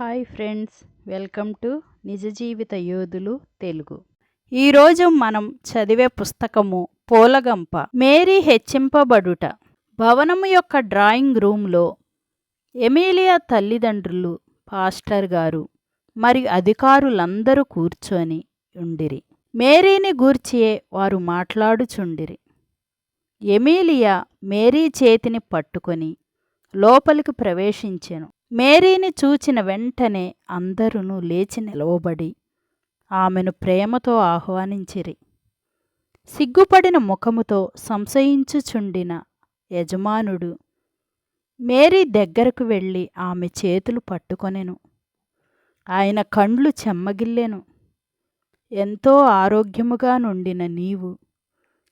Hi friends, welcome to నిజ జీవిత యోధులు తెలుగు. ఈరోజు మనం చదివే పుస్తకము పూలగంప. మేరీ హెచ్చింపబడుట. భవనము యొక్క డ్రాయింగ్ రూమ్లో ఎమీలియా తల్లిదండ్రులు, పాస్టర్ గారు మరియు అధికారులందరూ కూర్చొని ఉండిరి. మేరీని గూర్చియే వారు మాట్లాడుచుండిరి. ఎమీలియా మేరీ చేతిని పట్టుకొని లోపలికి ప్రవేశించెను. మేరీని చూచిన వెంటనే అందరూ లేచి నిలవబడి ఆమెను ప్రేమతో ఆహ్వానించిరి. సిగ్గుపడిన ముఖముతో సంశయించుచుండిన యజమానుడు మేరీ దగ్గరకు వెళ్ళి ఆమె చేతులు పట్టుకొనెను. ఆయన కండ్లు చెమ్మగిల్లెను. ఎంతో ఆరోగ్యముగా నుండిన నీవు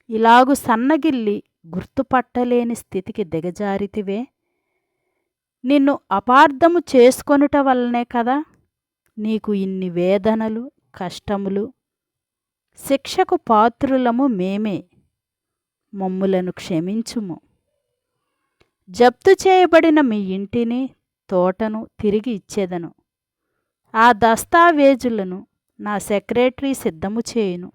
ఇలాగు సన్నగిల్లి గుర్తుపట్టలేని స్థితికి దిగజారితివే. నిన్ను అపార్థము చేసుకొనుట వల్లనే కదా నీకు ఇన్ని వేదనలు, కష్టములు. శిక్షకు పాత్రులము మేమే, మమ్ములను క్షమించుము. జప్తు చేయబడిన మీ ఇంటిని, తోటను తిరిగి ఇచ్చేదను. ఆ దస్తావేజులను నా సెక్రటరీ సిద్ధము చేయును.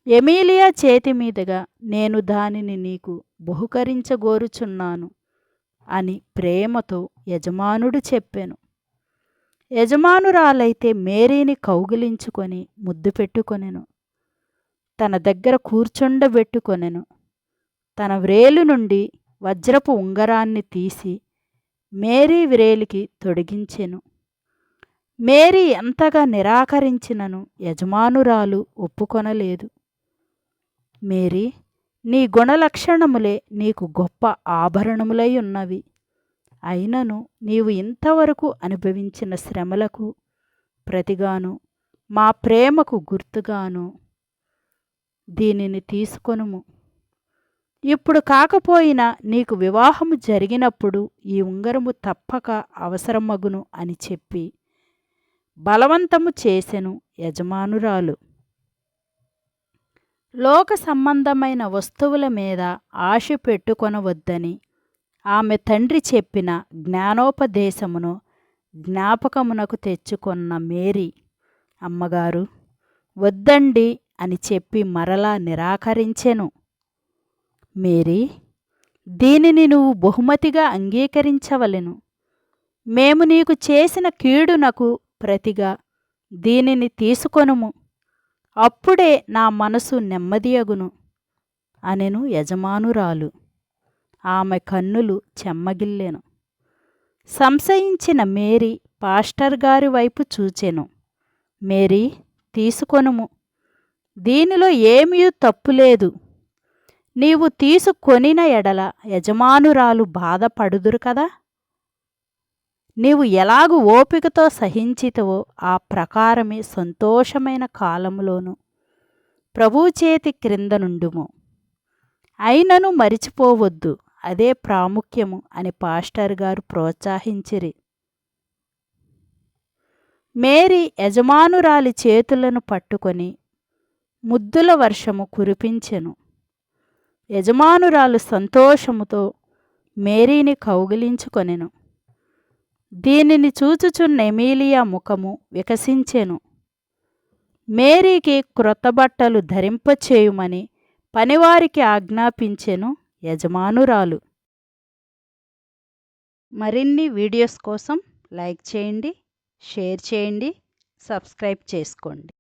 ఎమీలియా చేతి మీదుగా నేను దానిని నీకు బహుకరించగోరుచున్నాను అని ప్రేమతో యజమానుడు చెప్పెను. యజమానురాలైతే మేరీని కౌగిలించుకొని ముద్దు పెట్టుకొనెను. తన దగ్గర కూర్చుండబెట్టుకొనెను. తన వ్రేలు నుండి వజ్రపు ఉంగరాన్ని తీసి మేరీ వ్రేలికి తొడిగించెను. మేరీ ఎంతగా నిరాకరించినను యజమానురాలు ఒప్పుకొనలేదు. మేరీ, నీ గుణలక్షణములే నీకు గొప్ప ఆభరణములై ఉన్నవి. అయినను నీవు ఇంతవరకు అనుభవించిన శ్రమలకు ప్రతిగాను మా ప్రేమకు గుర్తుగాను దీనిని తీసుకొనుము. ఇప్పుడు కాకపోయినా నీకు వివాహము జరిగినప్పుడు ఈ ఉంగరము తప్పక అవసరమగును అని చెప్పి బలవంతము చేసెను యజమానురాలు. లోక సంబంధమైన వస్తువుల మీద ఆశ పెట్టుకొనవద్దని ఆమె తండ్రి చెప్పిన జ్ఞానోపదేశమును జ్ఞాపకమునకు తెచ్చుకొన్న మేరీ, అమ్మగారు వద్దండి అని చెప్పి మరలా నిరాకరించెను. మేరీ, దీనిని నువ్వు బహుమతిగా అంగీకరించవలెను. మేము నీకు చేసిన కీడునకు ప్రతిగా దీనిని తీసుకొనుము. అప్పుడే నా మనసు నెమ్మదియగును అనెను యజమానురాలు. ఆమె కన్నులు చెమ్మగిల్లెను. సంశయించిన మేరీ పాస్టర్ గారి వైపు చూచెను. మేరీ, తీసుకొనుము. దీనిలో ఏమీ తప్పులేదు. నీవు తీసుకొనిన ఎడల యజమానురాలు బాధపడుదురు కదా. నీవు ఎలాగు ఓపికతో సహించితవో ఆ ప్రకారమే సంతోషమైన కాలములోను ప్రభువు చేతి క్రింద నుండుము. అయినను మరిచిపోవద్దు, అదే ప్రాముఖ్యము అని పాస్టర్ గారు ప్రోత్సహించిరి. మేరీ యజమానురాలి చేతులను పట్టుకొని ముద్దుల వర్షము కురిపించెను. యజమానురాలు సంతోషముతో మేరీని కౌగిలించుకొనెను. దీనిని చూచుచున్న ఎమీలియా ముఖము వికసించెను. మేరీకి క్రొత్త బట్టలు ధరింపచేయుమని పనివారికి ఆజ్ఞాపించెను యజమానురాలు. మరిన్ని వీడియోస్ కోసం లైక్ చేయండి, షేర్ చేయండి, సబ్స్క్రైబ్ చేసుకోండి.